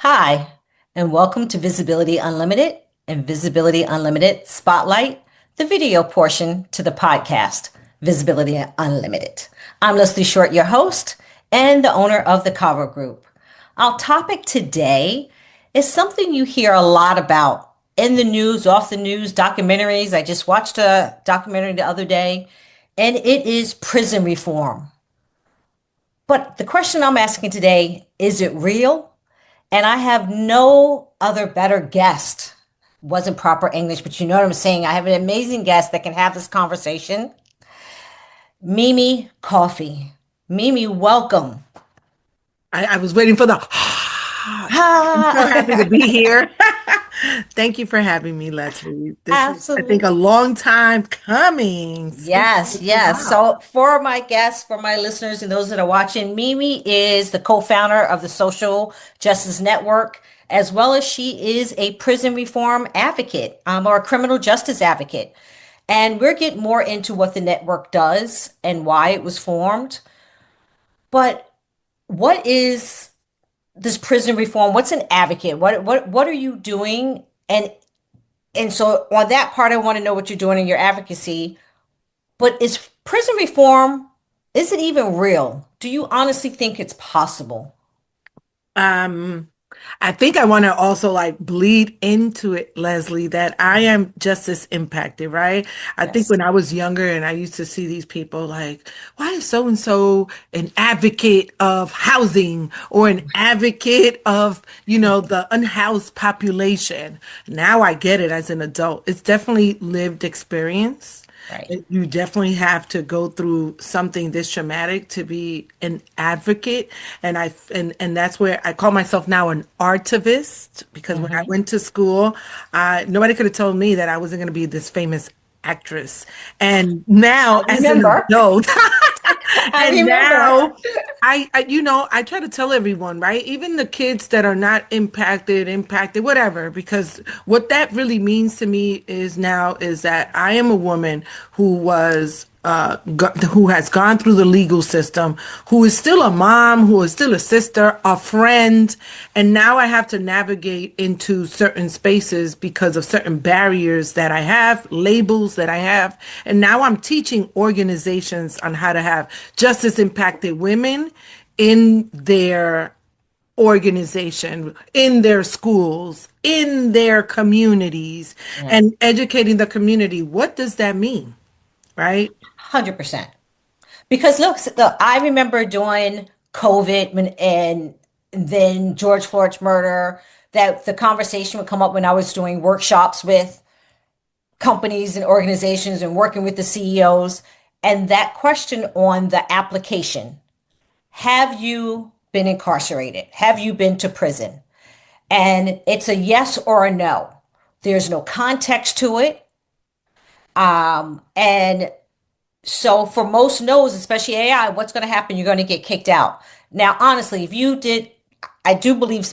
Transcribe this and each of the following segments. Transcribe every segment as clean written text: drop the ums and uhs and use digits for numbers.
Hi, and welcome to Visibility Unlimited and Visibility Unlimited Spotlight, the video portion to the podcast, Visibility Unlimited. I'm Leslie Short, your host and the owner of the Cavu Group. Our topic today is something you hear a lot about in the news, off the news, documentaries. I just watched a documentary the other day, and it is prison reform. But the question I'm asking today, is it real? And I have no other better guest. Wasn't proper English, but you know what I'm saying. I have an amazing guest that can have this conversation. Mimi Coffie. Mimi, welcome. I was waiting for the. I'm so happy to be here. Thank you for having me, Leslie. This is, I think, Absolutely. a long time coming. Yes, yes. Wow. So, for my guests, for my listeners, and those that are watching, Mimi is the co founder of the Social Justice Network, as well as she is a prison reform advocate or a criminal justice advocate. And we're getting more into what the network does and why it was formed. But what is this prison reform? What's an advocate? What are you doing? And so on that part, I want to know what you're doing in your advocacy. But is prison reform, is it even real? Do you honestly think it's possible? Um, I think I want to also like bleed into it, Leslie, that I am just as impacted, right? I think Yes. when I was younger and I used to see these people like, why is so and so an advocate of housing or an advocate of, the unhoused population? Now I get it as an adult. It's definitely lived experience. Right. You definitely have to go through something this traumatic to be an advocate. And that's where I call myself now an artivist, because when I Hmm. went to school, nobody could have told me that I wasn't going to be this famous actress. And I now as an remember. adult, I and remember. now I try to tell everyone, right? Even the kids that are not impacted, whatever, because what that really means to me is that I am a woman who has gone through the legal system, who is still a mom, who is still a sister, a friend, and now I have to navigate into certain spaces because of certain barriers that I have, labels that I have, and now I'm teaching organizations on how to have justice impacted women in their organization, in their schools, in their communities, Yeah. and educating the community. What does that mean? Right? 100%. Because look, I remember during COVID and then George Floyd's murder, that the conversation would come up when I was doing workshops with companies and organizations and working with the CEOs. And that question on the application, have you been incarcerated? Have you been to prison? And it's a yes or a no. There's no context to it. And so for most no's, especially AI, what's going to happen? You're going to get kicked out. Now, honestly, if you did, I do believe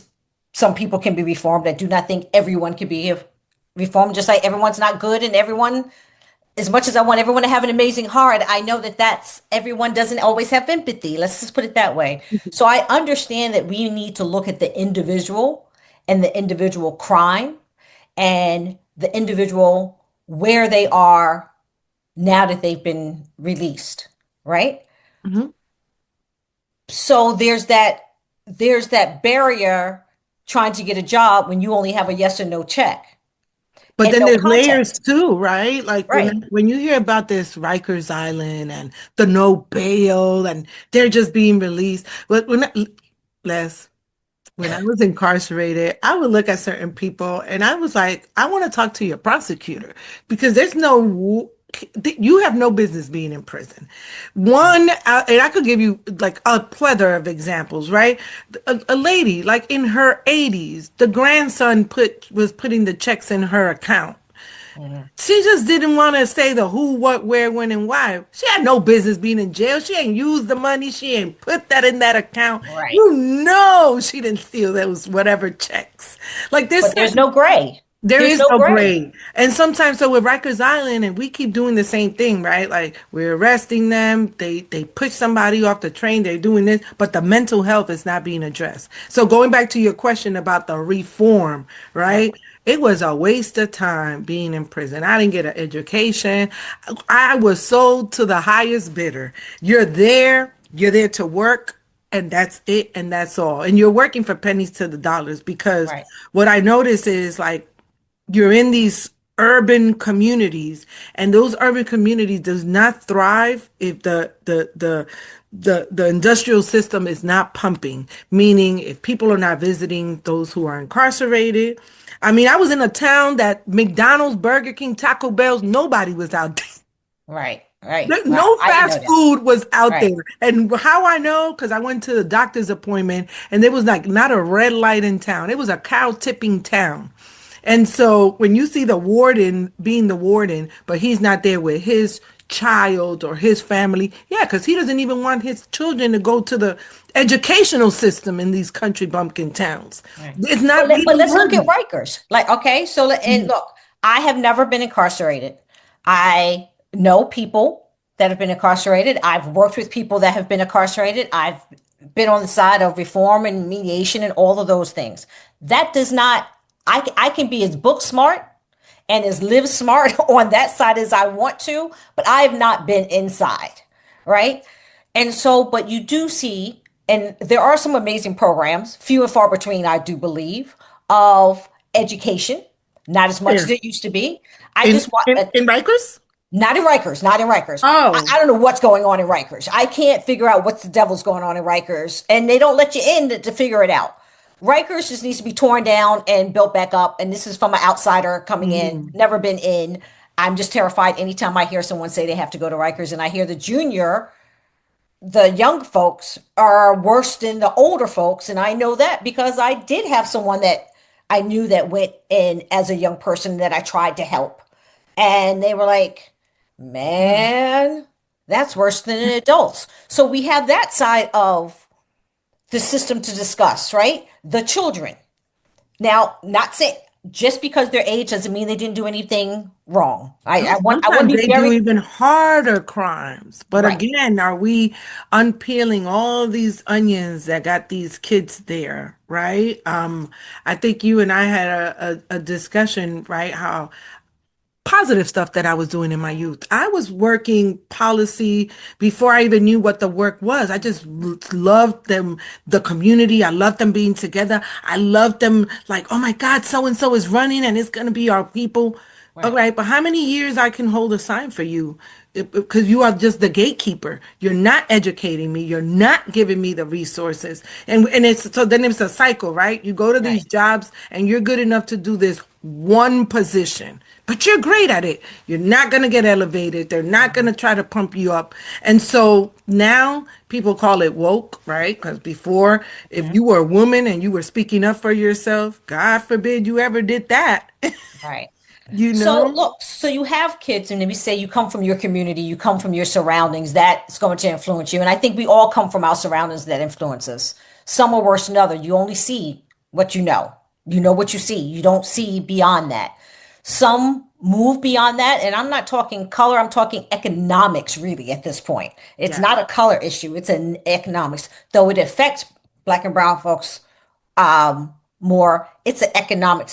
some people can be reformed. I do not think everyone can be reformed, just like everyone's not good and everyone, as much as I want everyone to have an amazing heart, I know that everyone doesn't always have empathy. Let's just put it that way. So I understand that we need to look at the individual and the individual crime and the individual where they are now that they've been released, right? Mhm. So there's that barrier trying to get a job when you only have a yes or no check But and then no there's layers context. too, right? Like Right. when you hear about this Rikers Island and the no bail and they're just being released. But Les, when I was incarcerated, I would look at certain people and I was like, I want to talk to your prosecutor because you have no business being in prison. And I could give you like a plethora of examples, right? A lady like in her 80s, the grandson was putting the checks in her account. Mhm. She just didn't want to say the who, what, where, when, and why. She had no business being in jail. She ain't used the money. She ain't put that in that account. Right. You know she didn't steal those whatever checks. Like there's But there's certain no gray. There There's is no no gray. grade. And sometimes so with Rikers Island and we keep doing the same thing, right? Like we're arresting them, they push somebody off the train, they're doing this, but the mental health is not being addressed. So going back to your question about the reform, Right, right? It was a waste of time being in prison. I didn't get an education. I was sold to the highest bidder. You're there to work and that's it and that's all. And you're working for pennies to the dollars because right, what I notice is like you're in these urban communities and those urban communities does not thrive if the industrial system is not pumping, meaning if people are not visiting those who are incarcerated. I mean, I was in a town that McDonald's, Burger King, Taco Bell's, nobody was out there. right, right. Wow, No I didn't know fast that. food was out Right, there. And how I know, because I went to the doctor's appointment and there was like not a red light in town. It was a cow tipping town. And so when you see the warden being the warden, but he's not there with his child or his family, yeah, because he doesn't even want his children to go to the educational system in these country bumpkin towns. right. It's not But even let's look at worthy. Rikers. Like, okay, and Mhm. look, I have never been incarcerated. I know people that have been incarcerated. I've worked with people that have been incarcerated. I've been on the side of reform and mediation and all of those things. That does not, I can be as book smart and as live smart on that side as I want to, but I have not been inside, right? And so, but you do see, and there are some amazing programs, few and far between, I do believe, of education, not as much as Where? it used to be. I just want, In Rikers? not in Rikers, not in Rikers. Oh. I don't know what's going on in Rikers. I can't figure out what the devil's going on in Rikers, and they don't let you in to figure it out. Rikers just needs to be torn down and built back up. And this is from an outsider coming in, Mhm. never been in. I'm just terrified anytime I hear someone say they have to go to Rikers, and I hear the young folks are worse than the older folks. And I know that because I did have someone that I knew that went in as a young person that I tried to help. And they were like, man, that's worse than an adults. So we have that side of the system to discuss, right? The children. Now, not saying just because their age doesn't mean they didn't do anything wrong. No, I want sometimes to be they do very even harder crimes. But right. again, are we unpeeling all these onions that got these kids there, right? I think you and I had a discussion, right? How positive stuff that I was doing in my youth. I was working policy before I even knew what the work was. I just loved them, the community. I loved them being together. I loved them like, oh my God, so and so is running and it's going to be our people. All Right. right, but how many years I can hold a sign for you? Because you are just the gatekeeper. You're not educating me. You're not giving me the resources. And it's so then it's a cycle, right? You go to Right. these jobs and you're good enough to do this one position, but you're great at it. You're not going to get elevated. They're not going to try to pump you up. And so now people call it woke, right? Because before, if Mhm. you were a woman and you were speaking up for yourself, God forbid you ever did that. Right. You So know? look, so you have kids, and maybe say you come from your community, you come from your surroundings, that's going to influence you. And I think we all come from our surroundings that influence us. Some are worse than others. You only see what you know. You know what you see. You don't see beyond that. Some move beyond that, and I'm not talking color, I'm talking economics really at this point. It's Yeah, not a color issue, it's an economics. Though it affects black and brown folks more, it's an economic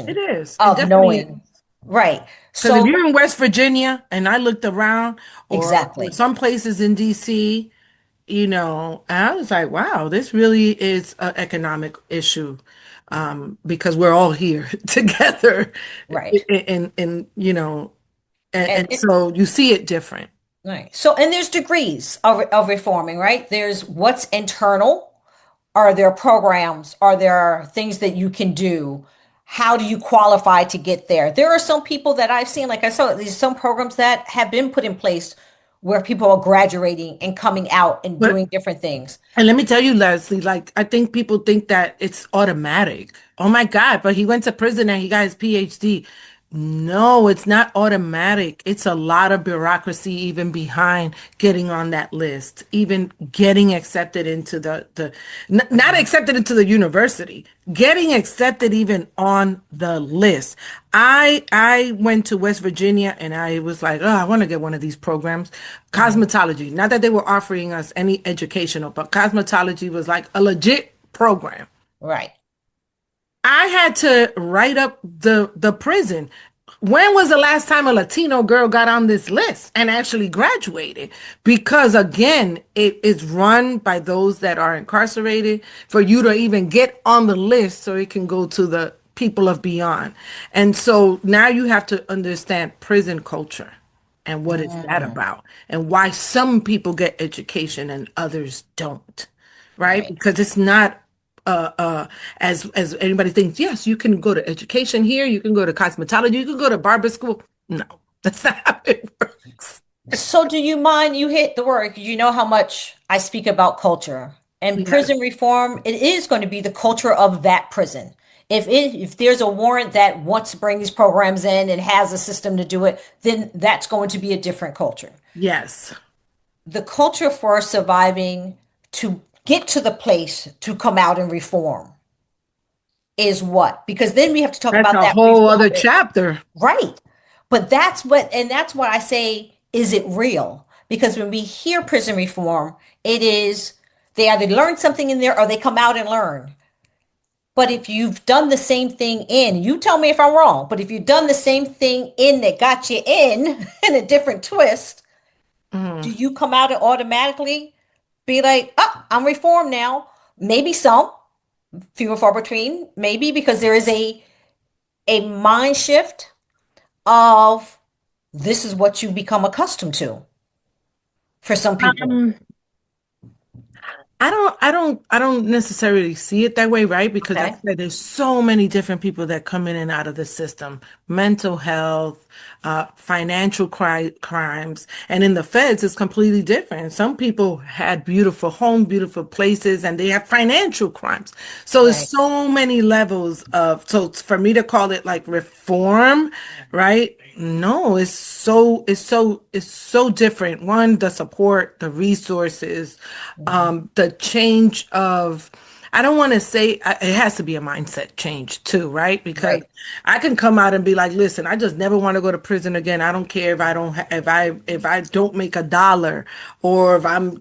it situation is. It of definitely knowing. Right. because if So you're in West Virginia and I looked around or exactly. some places in DC, and I was like, wow, this really is an economic issue because we're all here together. Right. And And so you see it different. right. So and there's degrees of reforming, right? There's what's internal. Are there programs? Are there things that you can do? How do you qualify to get there? There are some people that I've seen, like I saw, there's some programs that have been put in place where people are graduating and coming out and But doing different things. and let me tell you, Leslie, like I think people think that it's automatic. Oh my God, but he went to prison and he got his PhD. No, it's not automatic. It's a lot of bureaucracy even behind getting on that list, even getting accepted into not accepted into the university, getting accepted even on the list. I went to West Virginia and I was like, oh, I want to get one of these programs. Mhm. Cosmetology. Not that they were offering us any educational, but cosmetology was like a legit program. Right. I had to write up the prison. When was the last time a Latino girl got on this list and actually graduated? Because again, it is run by those that are incarcerated for you to even get on the list so it can go to the people of beyond. And so now you have to understand prison culture and what is that Mm, about and why some people get education and others don't, right? right. Because it's not uh, uh, as anybody thinks, yes, you can go to education here, you can go to cosmetology, you can go to barber school. No, that's not how it works. So do you mind you hit the word? 'Cause you know how much I speak about culture and Yes, prison reform. It is going to be the culture of that prison. If there's a warrant that wants to bring these programs in and has a system to do it, then that's going to be a different culture. yes. The culture for surviving to get to the place to come out and reform is what? Because then we have to talk That's about a that whole other reform. chapter. Right. But that's what I say, is it real? Because when we hear prison reform, it is they either learn something in there or they come out and learn. But if you've done the same thing in, you tell me if I'm wrong, but if you've done the same thing in that got you in in a different twist, do Mhm. you come out and automatically be like, oh, I'm reformed now? Maybe some, few and far between, maybe because there is a mind shift of this is what you become accustomed to for some people. Um, I don't necessarily see it that way, right? Because like Okay. I said, there's so many different people that come in and out of the system. Mental health, financial crimes, and in the feds, it's completely different. Some people had beautiful homes, beautiful places, and they have financial crimes. So it's Right. so many levels of, so for me to call it like reform, right? No, it's so different. One, the support, the resources, Mhm. the change of, I don't want to say it has to be a mindset change too, right? Because Right. I can come out and be like, listen, I just never want to go to prison again. I don't care if I don't if I don't make a dollar or if I'm,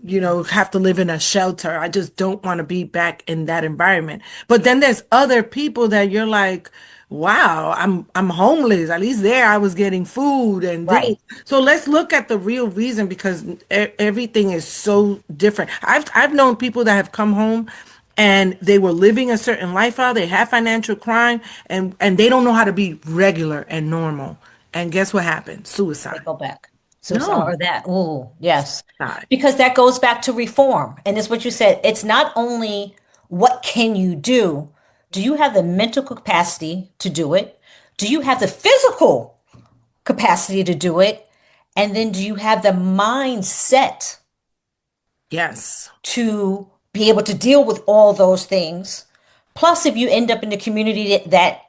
have to live in a shelter. I just don't want to be back in that environment. But then there's other people that you're like, wow, I'm homeless. At least there I was getting food and this. Right. So let's look at the real reason because everything is so different. I've known people that have come home and they were living a certain lifestyle, they have financial crime and they don't know how to be regular and normal. And guess what happened? They Suicide. go back. So No. or that. Oh, yes. Suicide. Because that goes back to reform. And it's what you said. It's not only what can you do? Do you have the mental capacity to do it? Do you have the physical capacity to do it? And then do you have the mindset Yes. to be able to deal with all those things? Plus, if you end up in the community that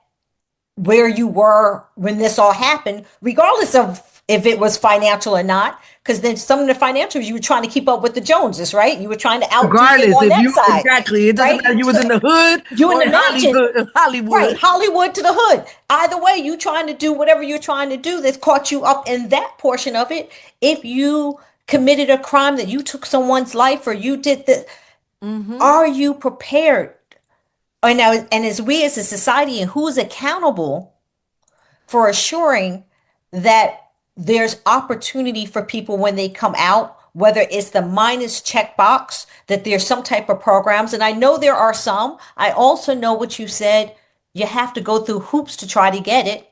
where you were when this all happened, regardless of if it was financial or not, because then some of the financials you were trying to keep up with the Joneses, right? You were trying to outdo them Regardless, on if that you side, exactly, it doesn't right? matter you was So in the hood you or can in imagine, right? Hollywood. Hollywood to the hood. Either way, you trying to do whatever you're trying to do that's caught you up in that portion of it. If you committed a crime that you took someone's life or you did the, Hmm. are you prepared? And as we as a society and who's accountable for assuring that there's opportunity for people when they come out, whether it's the minus checkbox, that there's some type of programs. And I know there are some. I also know what you said. You have to go through hoops to try to get it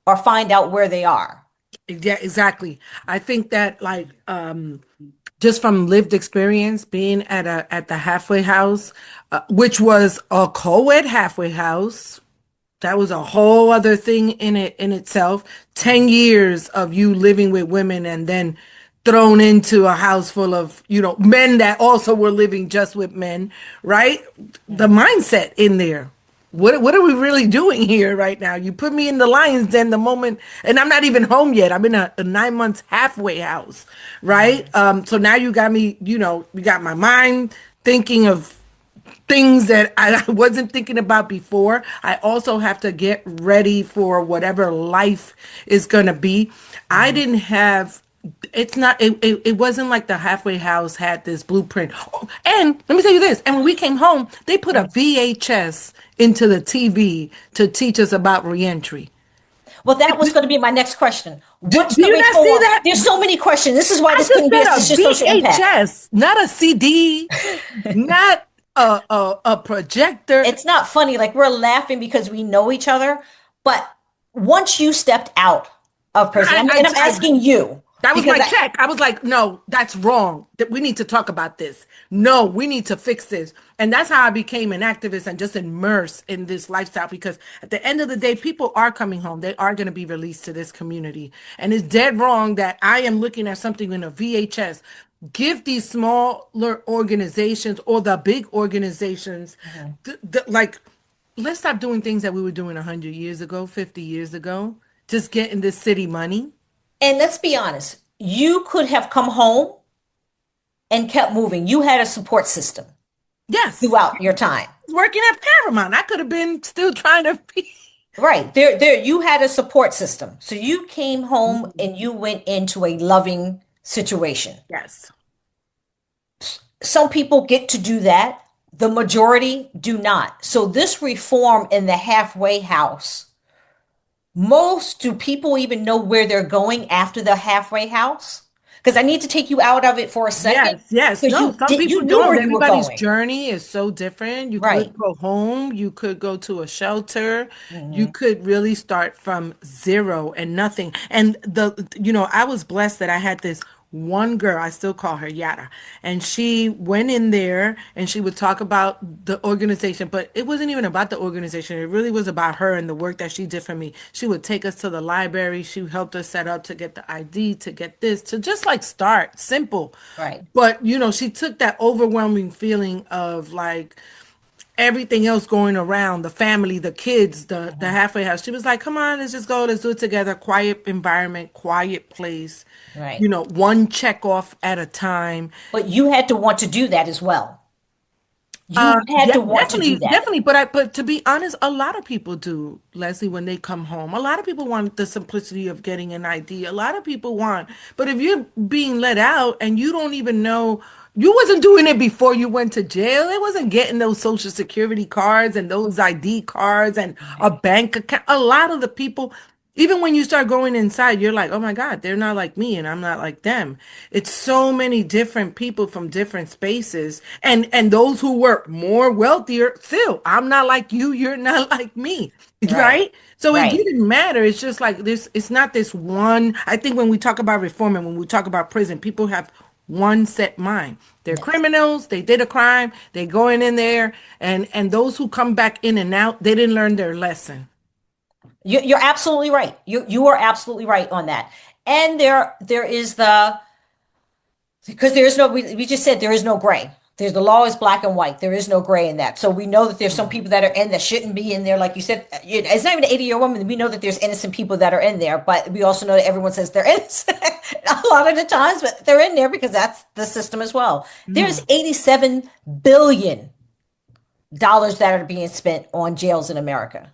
or find out where they are. Yeah, exactly. I think that like just from lived experience being at the halfway house, which was a co-ed halfway house. That was a whole other thing in itself. 10 years of you living with women and then thrown into a house full of, men that also were living just with men, right? The Mhm. mindset in there. what are we really doing here right now? You put me in the lion's den the moment, and I'm not even home yet. I'm in a 9 months halfway house, right? Mhm. So now you got me, you got my mind thinking of things that I wasn't thinking about before. I also have to get ready for whatever life is going to be. I Mhm. didn't have, it's not, it wasn't like the halfway house had this blueprint. Oh, and let me tell you this. And when we came home, they put a Mhm. VHS into the TV to teach us about reentry. Well, that was going to be my next question. What's Do the you not see reform? that? There's so many questions. This is why I this just couldn't be a said a social impact. VHS, not a CD, not a projector. It's not funny. Like we're laughing because we know each other, but once you stepped out of prison, I, and I, I'm I, asking you that was because my check. I was like, no, that's wrong. That we need to talk about this. No, we need to fix this. And that's how I became an activist and just immersed in this lifestyle because at the end of the day, people are coming home. They are going to be released to this community. And it's dead wrong that I am looking at something in a VHS. Give these smaller organizations or the big organizations, Mhm. like, let's stop doing things that we were doing 100 years ago, 50 years ago, just getting this city money. And let's be honest, you could have come home and kept moving. You had a support system Yes. throughout your time. Working at Paramount. I could have been still trying to be. Right. There you had a support system. So you came home and you went into a loving situation. Yes. Some people get to do that. The majority do not. So this reform in the halfway house, most do people even know where they're going after the halfway house? Because I need to take you out of it for a second Yes, yes. because No, some you people knew don't. where you were Everybody's going. journey is so different. You Right. could go home, you could go to a shelter, you Hmm. could really start from zero and nothing. And I was blessed that I had this one girl, I still call her Yada, and she went in there and she would talk about the organization, but it wasn't even about the organization. It really was about her and the work that she did for me. She would take us to the library. She helped us set up to get the ID, to get this, to just like start simple. Right. But she took that overwhelming feeling of like everything else going around, the family, the kids, the Hmm. halfway house. She was like, "Come on, let's just go. Let's do it together. Quiet environment, quiet place. Right. One check off at a time." But you had to want to do that as well. You had Yeah, to want to do definitely, that. definitely. But to be honest, a lot of people do, Leslie, when they come home. A lot of people want the simplicity of getting an ID. A lot of people want, but if you're being let out and you don't even know, you wasn't doing it before you went to jail. It wasn't getting those social security cards and those ID cards and a bank account. A lot of the people, even when you start going inside, you're like, oh my God, they're not like me and I'm not like them. It's so many different people from different spaces. And those who were more wealthier, still, I'm not like you, you're not like me. Right. Right? So it Right. didn't matter. It's just like this, it's not this one. I think when we talk about reform and when we talk about prison, people have one set mind. They're Yes. criminals, they did a crime, they going in there, and those who come back in and out, they didn't learn their lesson. You're absolutely right. You are absolutely right on that. And there is the because there is no we just said there is no gray. There's the law is black and white. There is no gray in that. So we know that there's some people that are in that shouldn't be in there. Like you said, it's not even an 80-year woman. We know that there's innocent people that are in there, but we also know that everyone says they're innocent a lot of the times, but they're in there because that's the system as well. There's Mm, $87 billion that are being spent on jails in America.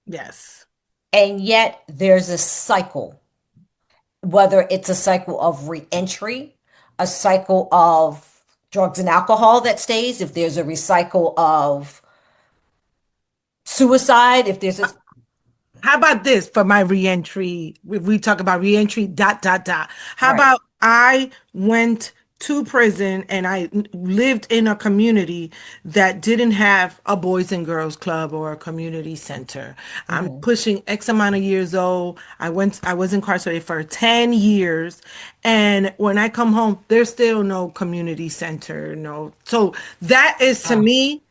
yes. And yet there's a cycle, whether it's a cycle of reentry, a cycle of drugs and alcohol that stays, if there's a recycle of suicide, if there's a How about this for my reentry? If we talk about reentry, dot, dot, dot. How right. about I went to prison and I lived in a community that didn't have a boys and girls club or a community center. I'm Mhm. pushing X amount of years old. I was incarcerated for 10 years. And when I come home, there's still no community center. No. So that is to Oh, me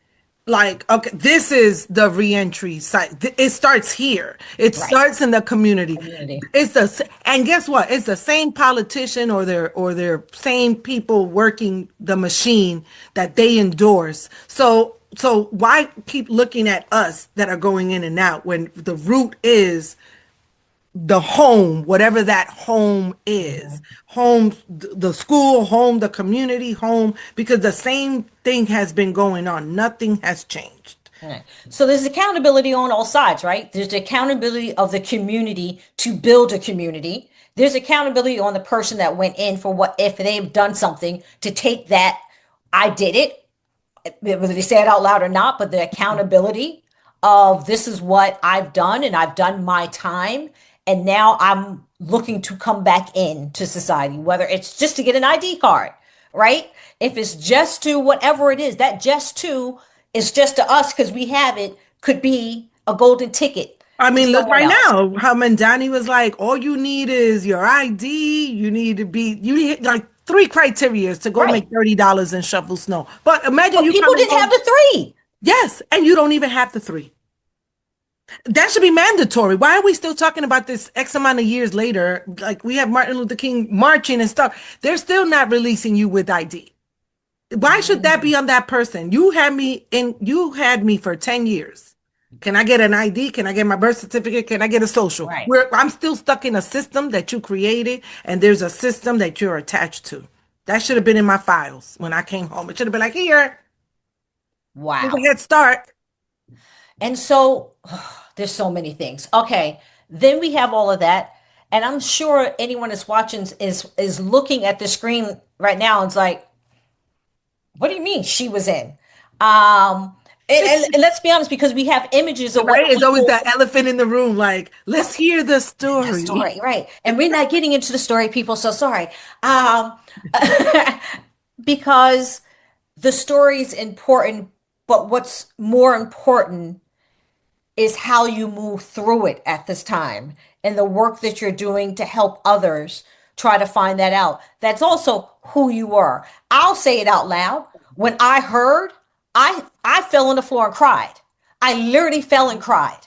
like, okay, this is the reentry site. It starts here. It right. starts in the community. Community. And guess what? It's the same politician or their same people working the machine that they endorse. So So why keep looking at us that are going in and out when the root is the home, whatever that home is? Mhm. Home, the school, home, the community, home, because the same thing has been going on. Nothing has changed. Right. So there's accountability on all sides, right? There's the accountability of the community to build a community. There's accountability on the person that went in for what if they've done something to take that, I did it, whether they say it out loud or not, but the accountability of this is what I've done and I've done my time. And now I'm looking to come back into society, whether it's just to get an ID card, right? If it's just to whatever it is, that just to is just to us because we have it, could be a golden ticket I to mean, look someone right else. now, how Mandani was like, all you need is your ID. You need to be, you need like three criteria to go Right. make $30 and shovel snow. But imagine But you people come and didn't go, have the three. yes, and you don't even have the three. That should be mandatory. Why are we still talking about this X amount of years later? Like we have Martin Luther King marching and stuff. They're still not releasing you with ID. Why should that Mm, be on that person? You had me for 10 years. Can I get an ID? Can I get my birth certificate? Can I get a social? right. Where I'm still stuck in a system that you created, and there's a system that you're attached to. That should have been in my files when I came home. It should have been like, here's a Wow. head start. And so there's so many things. Okay. Then we have all of that. And I'm sure anyone that's watching is looking at the screen right now and it's like, what do you mean she was in? And let's be honest, because we have images of Right? what It's always people that elephant in the room, like, let's hear the that story. story, right? And we're not getting into the story, people. So sorry. Um, because the story is important, but what's more important is how you move through it at this time and the work that you're doing to help others try to find that out. That's also who you were. I'll say it out loud. When I heard, I fell on the floor and cried. I literally fell and cried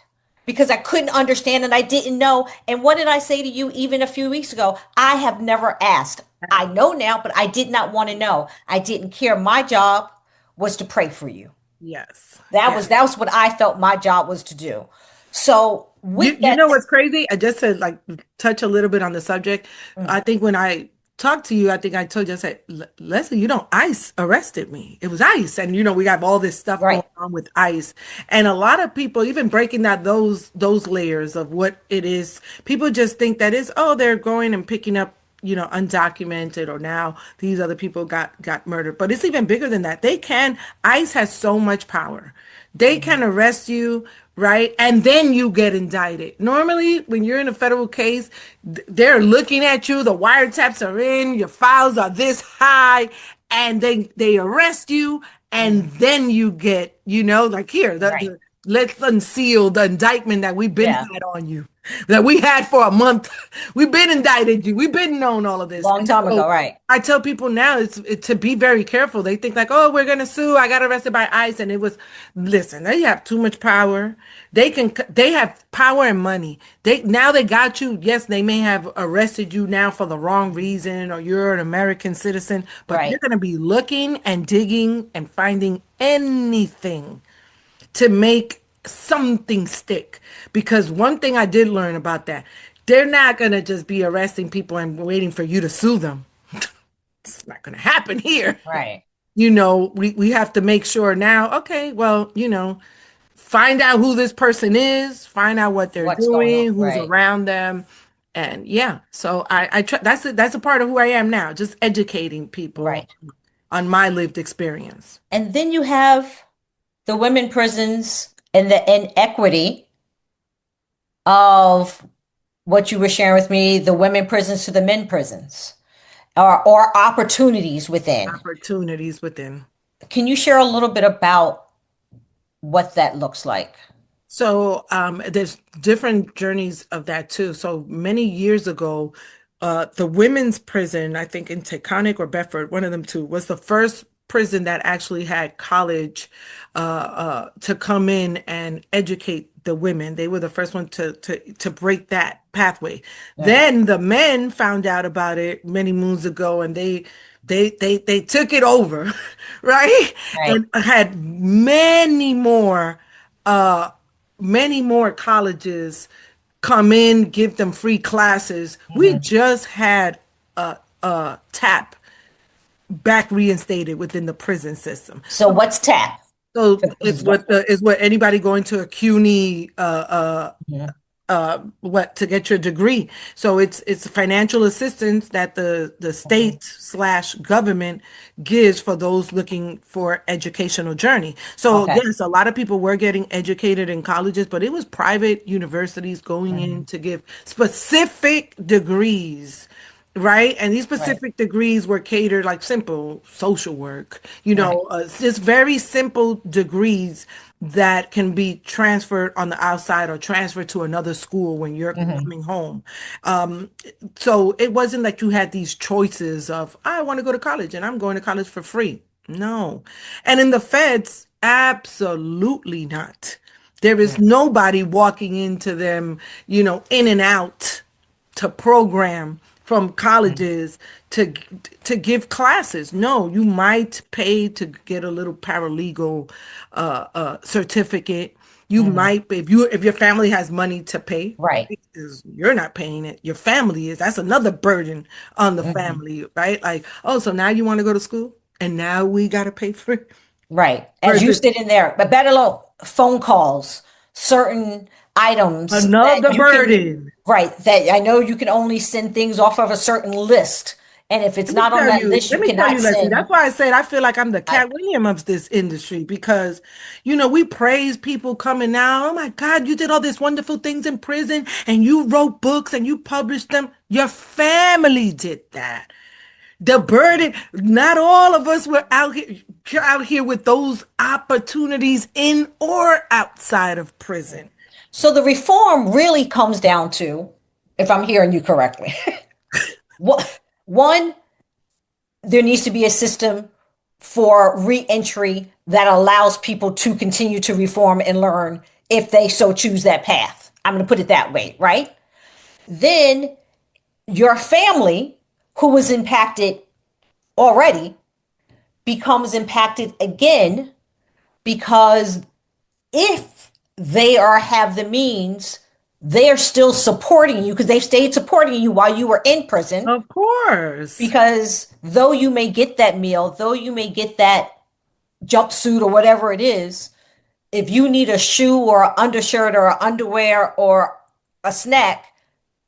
because I couldn't understand and I didn't know. And what did I say to you even a few weeks ago? I have never asked. I know now, but I did not want to know. I didn't care. My job was to pray for you. Yes. That Yeah. was that was what I felt my job was to do. So You with you that, know what's crazy? I just said like touch a little bit on the subject. mm, I think when I talked to you, I think I told you, I said, Leslie, ICE arrested me. It was ICE. And we got all this stuff going right, on with ICE. And a lot of people, even breaking that those layers of what it is, people just think that is, oh, they're going and picking up, undocumented, or now these other people got murdered. But it's even bigger than that. ICE has so much power. They mhm, can arrest you, right? And then you get indicted. Normally, when you're in a federal case, they're looking at you, the wiretaps are in, your files are this high, and they arrest you, and mhm, then you get, like here, right, let's unseal the indictment that we've been yeah, had on you, that we had for a month. We've been indicted you. We've been known all of this. long And time ago, so right, I tell people now to be very careful. They think like, oh, we're gonna sue. I got arrested by ICE, and it was, listen, they have too much power. They have power and money. They got you. Yes, they may have arrested you now for the wrong reason, or you're an American citizen, but they're right, gonna be looking and digging and finding anything to make something stick. Because one thing I did learn about that, they're not gonna just be arresting people and waiting for you to sue them. It's not gonna happen here. right. We have to make sure now, okay, well, find out who this person is, find out what they're What's going on, doing, who's right? around them. And yeah, so I try, that's a part of who I am now, just educating people Right. on my lived experience. And then you have the women prisons and the inequity of what you were sharing with me, the women prisons to the men prisons, or opportunities within. Opportunities within. Can you share a little bit about what that looks like? So there's different journeys of that too. So many years ago, the women's prison, I think in Taconic or Bedford, one of them two, was the first prison that actually had college to come in and educate the women. They were the first one to break that pathway. Right. Then the men found out about it many moons ago, and they took it over, right? Right. And had uh many more colleges come in, give them free classes. We Hmm. just had a tap back reinstated within the prison system. So what's TAP So for those it's who don't what the is what anybody going to a CUNY know? what to get your degree. So it's financial assistance that the Mhm. state slash government gives for those looking for educational journey. So Okay. yes, a lot of people were getting educated in colleges, but it was private universities going in Mhm. to give specific degrees. Right. And these Right. specific degrees were catered like simple social work, Right. just very simple degrees that can be transferred on the outside or transferred to another school when you're Hmm. coming home. Um, so it wasn't like you had these choices of, I want to go to college and I'm going to college for free. No. And in the feds, absolutely not. There is Right. nobody walking into them, in and out to program from Mhm. colleges to to give classes. No, you might pay to get a little paralegal certificate. You Mhm. might, if your family has money to pay, Right. right? Because you're not paying it, your family is. That's another burden on the Hmm. family, right? Like, oh, so now you want to go to school, and now we got to pay for it. Right. As you Versus sit in there, but better low phone calls, certain items that another you can, burden. right, that I know you can only send things off of a certain list. And if it's not on that list, you Let me tell cannot you, Leslie, send. that's why I said I feel like I'm the I, Cat William of this industry because, we praise people coming out. Oh my God, you did all these wonderful things in prison and you wrote books and you published them. Your family did that. The burden, not all of us were out here with those opportunities in or outside of prison. so the reform really comes down to, if I'm hearing you correctly, what one, there needs to be a system for reentry that allows people to continue to reform and learn if they so choose that path. I'm going to put it that way, right? Then your family, who was impacted already, becomes impacted again because if they are have the means, they are still supporting you because they've stayed supporting you while you were in prison. Of course. Because though you may get that meal, though you may get that jumpsuit or whatever it is, if you need a shoe or an undershirt or underwear or a snack,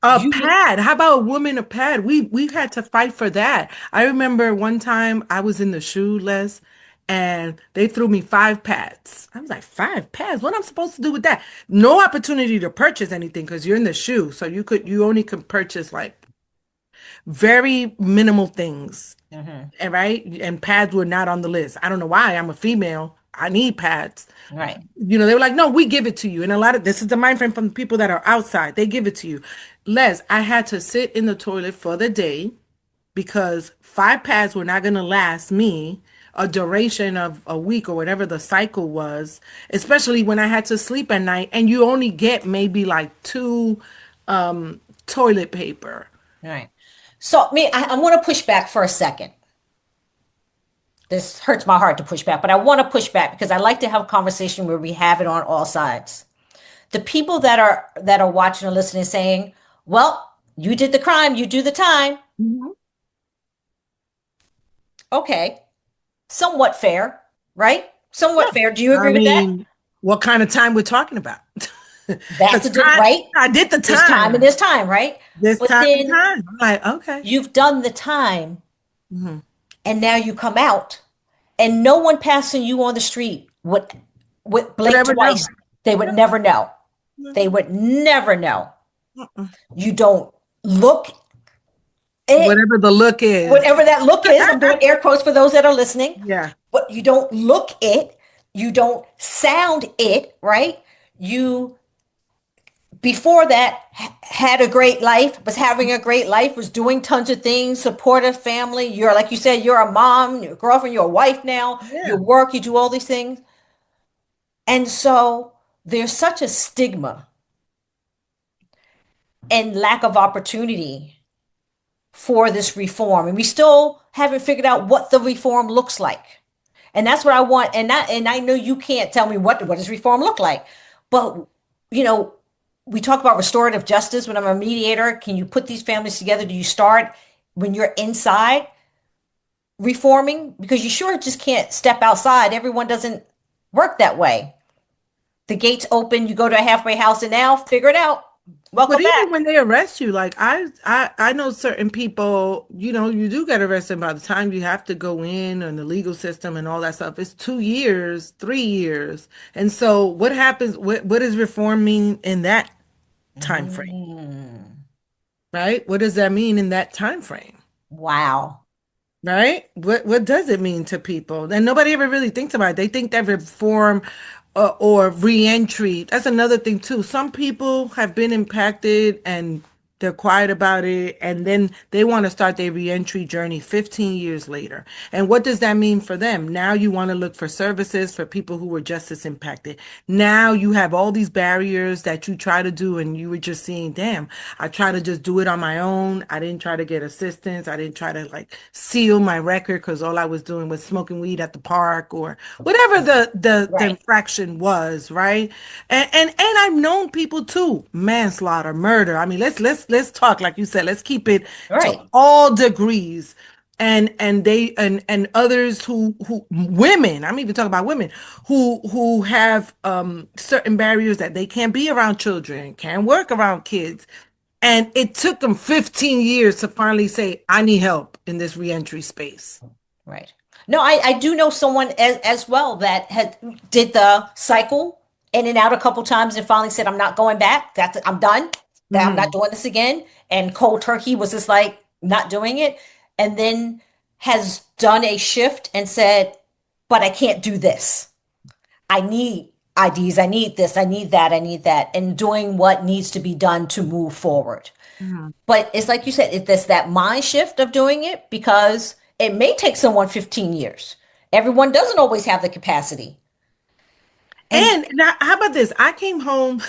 A you need. pad. How about a woman a pad? We had to fight for that. I remember one time I was in the shoe list and they threw me 5 pads. I was like, 5 pads? What am I supposed to do with that? No opportunity to purchase anything because you're in the shoe. So you only could purchase like very minimal things. Mhm. And right? And pads were not on the list. I don't know why. I'm a female. I need pads. Right. They were like, no, we give it to you. And a lot of this is the mind frame from the people that are outside. They give it to you. Les, I had to sit in the toilet for the day because 5 pads were not going to last me a duration of a week or whatever the cycle was, especially when I had to sleep at night and you only get maybe like two toilet paper. Right. So me, I want to push back for a second. This hurts my heart to push back, but I want to push back because I like to have a conversation where we have it on all sides. The people that are watching or listening saying, "Well, you did the crime, you do the time." Mhm. Okay, somewhat fair, right? Somewhat Yeah. fair. Do you I agree with that? mean, what kind of time we're talking about? That's Because a good, right. I did the This time and time. this time, right? This But time and then time. I'm like, okay. you've done the time Mhm. and now you come out and no one passing you on the street would blink Whatever, no. twice. They would Yeah. never know. Mhm. They would never know. Mm-mm. You don't look it, Whatever the look is. whatever that look is. I'm doing air quotes for those that are listening, Yeah. but you don't look it. You don't sound it, right? You before that had a great life, was having a great life, was doing tons of things, supportive family. You're like you said, you're a mom, your girlfriend, your wife now, you Yeah. work, you do all these things. And so there's such a stigma and lack of opportunity for this reform. And we still haven't figured out what the reform looks like. And that's what I want. And I know you can't tell me what does reform look like. But you know, we talk about restorative justice when I'm a mediator. Can you put these families together? Do you start when you're inside reforming? Because you sure just can't step outside. Everyone doesn't work that way. The gates open, you go to a halfway house, and now figure it out. But Welcome even back. when they arrest you, like I know certain people, you do get arrested by the time you have to go in the legal system and all that stuff. It's 2 years, 3 years. And so what happens, what does reform mean in that time frame, Mm, right? What does that mean in that time frame? wow. Right? What does it mean to people? And nobody ever really thinks about it. They think that reform or reentry, that's another thing too. Some people have been impacted and they're quiet about it, and then they want to start their reentry journey 15 years later. And what does that mean for them? Now you want to look for services for people who were just as impacted. Now you have all these barriers that you try to do, and you were just seeing, damn, I try to just do it on my own. I didn't try to get assistance. I didn't try to like seal my record because all I was doing was smoking weed at the park or whatever the Right. infraction was, right? And I've known people too, manslaughter, murder. I mean, let's talk like you said. Let's keep it to Right. all degrees. And others who women, I'm even talking about women who have certain barriers that they can't be around children, can't work around kids. And it took them 15 years to finally say, I need help in this reentry space. Right. No, I do know someone as well that had did the cycle in and out a couple times and finally said, I'm not going back. That's I'm done. That I'm not Mhm. doing this again. And cold turkey was just like not doing it. And then has done a shift and said, but I can't do this. I need IDs. I need this. I need that. I need that. And doing what needs to be done to move forward. Mhm. But it's like you said, there's that mind shift of doing it because it may take someone 15 years. Everyone doesn't always have the capacity. And And now, how about this? I came home.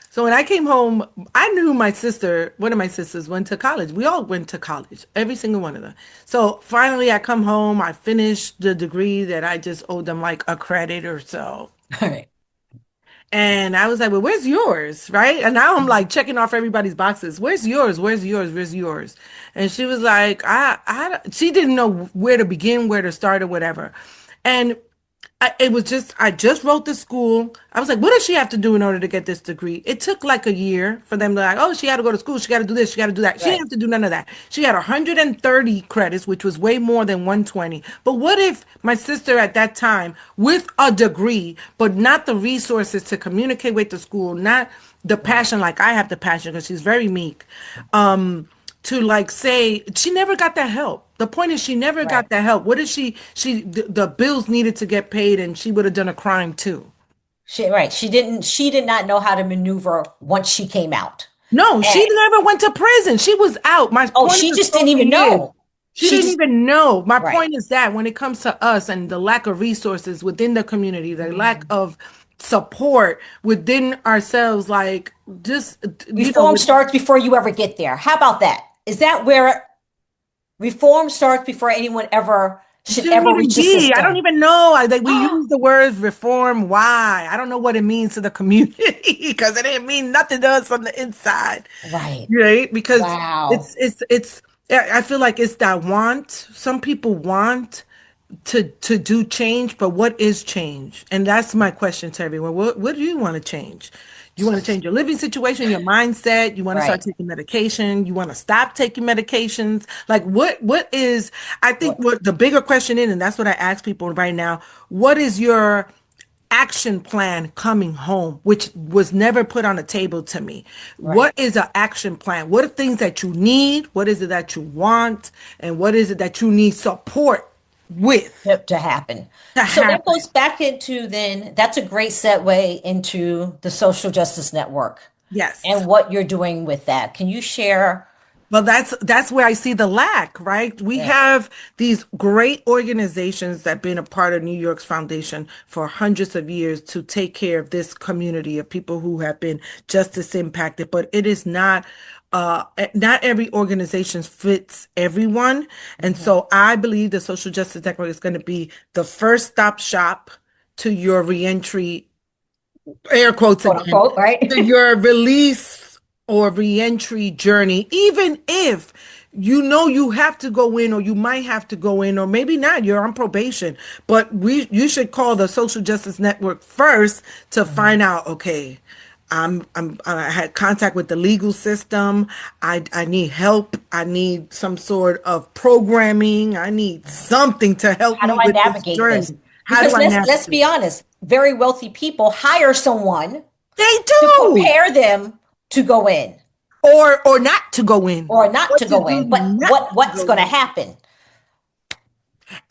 So when I came home, I knew my sister, one of my sisters went to college. We all went to college, every single one of them. So finally, I come home, I finished the degree that I just owed them like a credit or so. all right. And I was like, well, where's yours? Right. And now I'm like checking off everybody's boxes. Where's yours? Where's yours? Where's yours? And she was like, she didn't know where to begin, where to start or whatever. And it was just, I just wrote the school. I was like, what does she have to do in order to get this degree? It took like a year for them to like, oh, she had to go to school. She got to do this. She got to do that. She didn't Right. have to do none of that. She had 130 credits, which was way more than 120. But what if my sister at that time with a degree, but not the resources to communicate with the school, not the Right. passion like I have the passion because she's very meek. To like say she never got that help. The point is she never Right. got that help. What is the bills needed to get paid and she would have done a crime too. She did not know how to maneuver once she came out. No, she And never went to prison. She was out. My oh, point of she the just didn't even story is know. she She didn't just even know. My right. point is that when it comes to us and the lack of resources within the community, the lack Mhm. of support within ourselves, like just, Reform with starts before you ever get there. How about that? Is that where reform starts before anyone ever it should shouldn't ever even reach a be. I don't system? even know. We use the words reform. Why? I don't know what it means to the community because it didn't mean nothing to us on the inside, Right. right? Because Wow. it's. I feel like it's that want. Some people want to do change, but what is change? And that's my question to everyone. What do you want to change? You want to change your living situation, your mindset, you want to start Right. taking medication, you want to stop taking medications. Like what is I think What? what the bigger question is, and that's what I ask people right now, what is your action plan coming home, which was never put on the table to me. Right. What is an action plan? What are things that you need? What is it that you want? And what is it that you need support with To happen. to So that happen? goes back into then, that's a great segue into the social justice network Yes. and what you're doing with that. Can you share? Well, that's where I see the lack, right? We Yeah. have these great organizations that have been a part of New York's foundation for hundreds of years to take care of this community of people who have been justice impacted, but it is not every organization fits everyone. And Mhm. so I believe the Social Justice Network is going to be the first stop shop to your reentry, air quotes Quote again, unquote, to right? your release or reentry journey, even if you know you have to go in or you might have to go in or maybe not, you're on probation, but you should call the Social Justice Network first to Mhm. find out, okay, I had contact with the legal system. I need help. I need some sort of programming. I need something to help How do me I with this navigate this? journey. How do Because I let's navigate? be honest, very wealthy people hire someone They to do. prepare them to go in Or not to go in. or not What to to go do in. But not to what's go going to in. happen?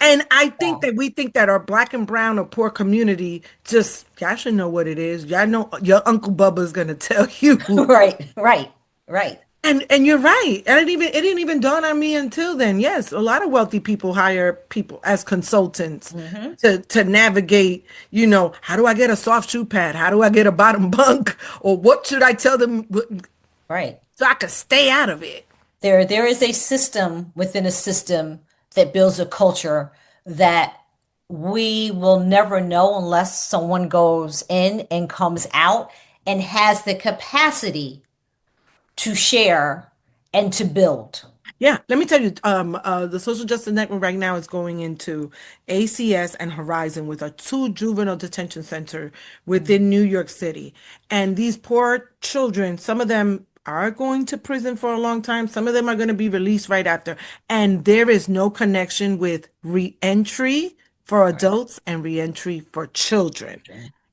And I think Yeah. that we think that our black and brown or poor community just, y'all should know what it is. Y'all know your Uncle Bubba's gonna tell you. Right, right, right, And you're right. And it didn't even dawn on me until then. Yes, a lot of wealthy people hire people as consultants hmm to navigate, how do I get a soft shoe pad? How do I get a bottom bunk? Or what should I tell them right. so I can stay out of it? There is a system within a system that builds a culture that we will never know unless someone goes in and comes out and has the capacity to share and to build. Yeah, let me tell you, the Social Justice Network right now is going into ACS and Horizon with a two juvenile detention center within New York City. And these poor children, some of them are going to prison for a long time. Some of them are going to be released right after. And there is no connection with reentry for Right. adults and reentry for children.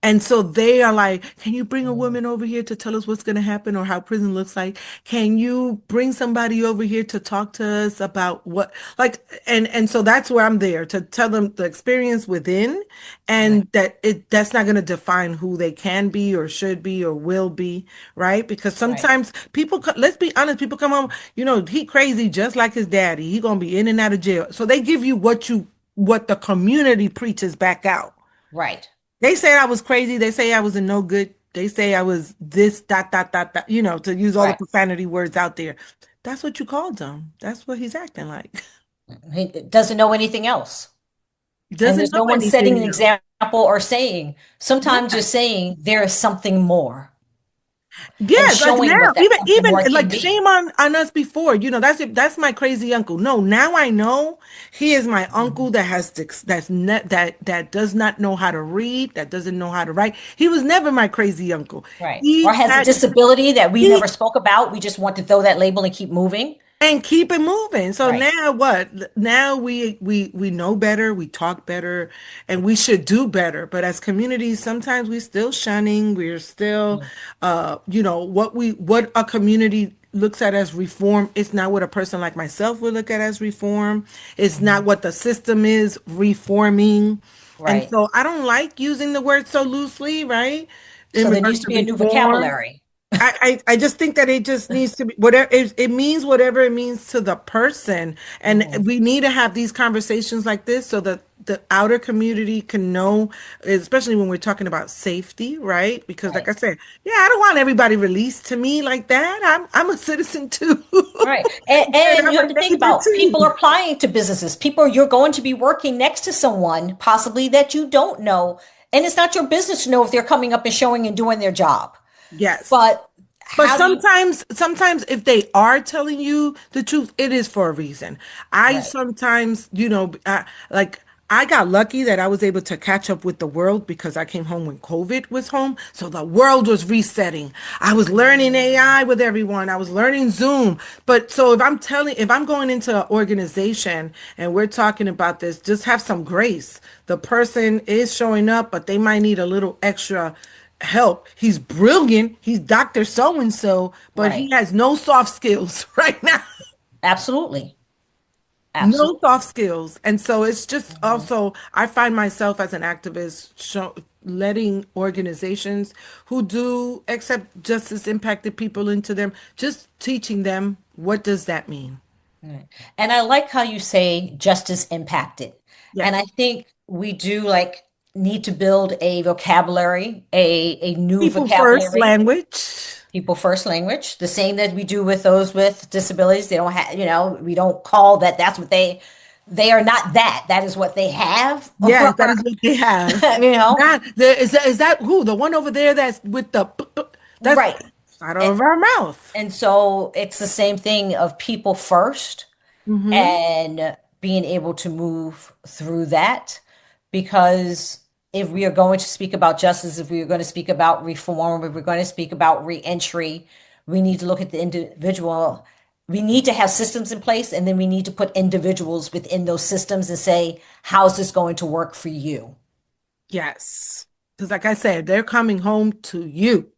And so they are like, can you bring a woman over here to tell us what's going to happen or how prison looks like? Can you bring somebody over here to talk to us about what, like, and so that's where I'm there to tell them the experience within Right. and that that's not going to define who they can be or should be or will be, right? Because Right. sometimes people, let's be honest, people come home, he crazy just like his daddy. He going to be in and out of jail. So they give you what the community preaches back out. Right. They say I was crazy. They say I was a no good. They say I was this, dot, dot, dot, dot, to use all the Right. profanity words out there. That's what you called him. That's what he's acting like. He doesn't know anything else. He And doesn't there's know no one setting an anything else. example or saying, sometimes Yeah. just saying there is something more and Yes, like showing now, what that even something more even can like be. shame on us before. That's my crazy uncle. No, now I know he is my uncle Mhm. that has that's not that does not know how to read, that doesn't know how to write. He was never my crazy uncle. Right. Or He has a had disability that we never he spoke about. We just want to throw that label and keep moving. and keep it moving. So Right. now what? Now we know better, we talk better, and we should do better. But as communities, sometimes we still shunning. We're still, Mm. what a community looks at as reform. It's not what a person like myself would look at as reform. It's not Mhm. what the system is reforming. And Right. so I don't like using the word so loosely, right? In So there regards needs to to be a new reform. vocabulary. I just think that it just needs to be whatever it means, whatever it means to the person. And Mhm. we need to have these conversations like this so that the outer community can know, especially when we're talking about safety, right? Because like Right. I said, yeah, I don't want everybody released to me like that. I'm a citizen too. Right. And And you I'm have a to think neighbor about people are too. applying to businesses. People, you're going to be working next to someone possibly that you don't know. And it's not your business to know if they're coming up and showing and doing their job. Yes. But But how do you, sometimes if they are telling you the truth, it is for a reason. I right. sometimes, like I got lucky that I was able to catch up with the world because I came home when COVID was home. So the world was resetting. I was learning Mm, AI with everyone. I was learning Zoom. But so if I'm going into an organization and we're talking about this, just have some grace. The person is showing up, but they might need a little extra help. He's brilliant. He's Dr. So and so, but he Right. has no soft skills right now. Absolutely. No Absolutely. soft skills. And so it's just Mhm. also, I find myself as an activist letting organizations who do accept justice impacted people into them, just teaching them What does that mean? Right. And I like how you say justice impacted. And I Yes. think we do like need to build a vocabulary, a new People first vocabulary, language. people first language, the same that we do with those with disabilities. They don't have, we don't call that that's what they are not that. That is what they have. Yes, that is what they have. You know, Not there is that who the one over there that's with the that's right. out And, of our mouth. and so it's the same thing of people first Mm-hmm. and being able to move through that. Because if we are going to speak about justice, if we are going to speak about reform, if we're going to speak about reentry, we need to look at the individual. We need to have systems in place, and then we need to put individuals within those systems and say, how's this going to work for you? Yes. Because like I said, they're coming home to you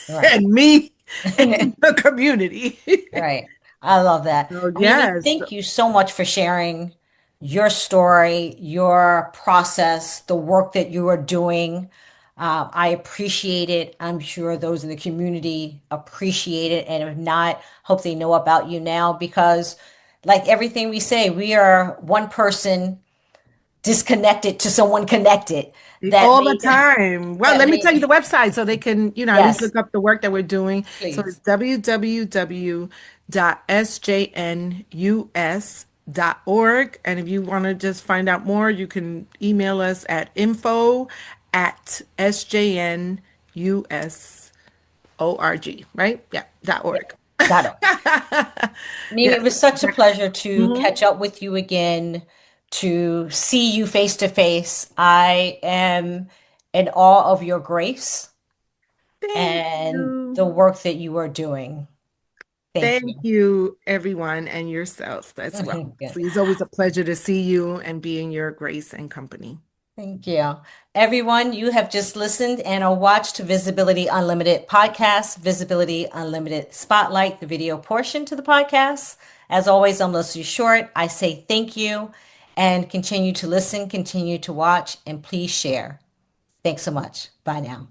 Right. and me and the community. Right. I love that. So Mimi, yes. thank you so much for sharing your story, your process, the work that you are doing. I appreciate it. I'm sure those in the community appreciate it. And if not, hope they know about you now because, like everything we say, we are one person disconnected to someone connected that All the may, time. Well, that let me tell you may, the website so they can, at least yes, look up the work that we're doing. So it's please. www.sjnus.org. And if you want to just find out more, you can email us at info@sjnusorg, right? Yeah, Yeah, .org. got it. Mimi, it Yes. was such a pleasure to Mhm. catch up with you again, to see you face to face. I am in awe of your grace Thank and you. the work that you are doing. Thank Thank you. you, everyone, and yourself as well. Good. So it's always a pleasure to see you and be in your grace and company. Thank you. Everyone, you have just listened and or watched Visibility Unlimited podcast, Visibility Unlimited Spotlight, the video portion to the podcast. As always, I'm Leslie Short. I say thank you and continue to listen, continue to watch, and please share. Thanks so much. Bye now.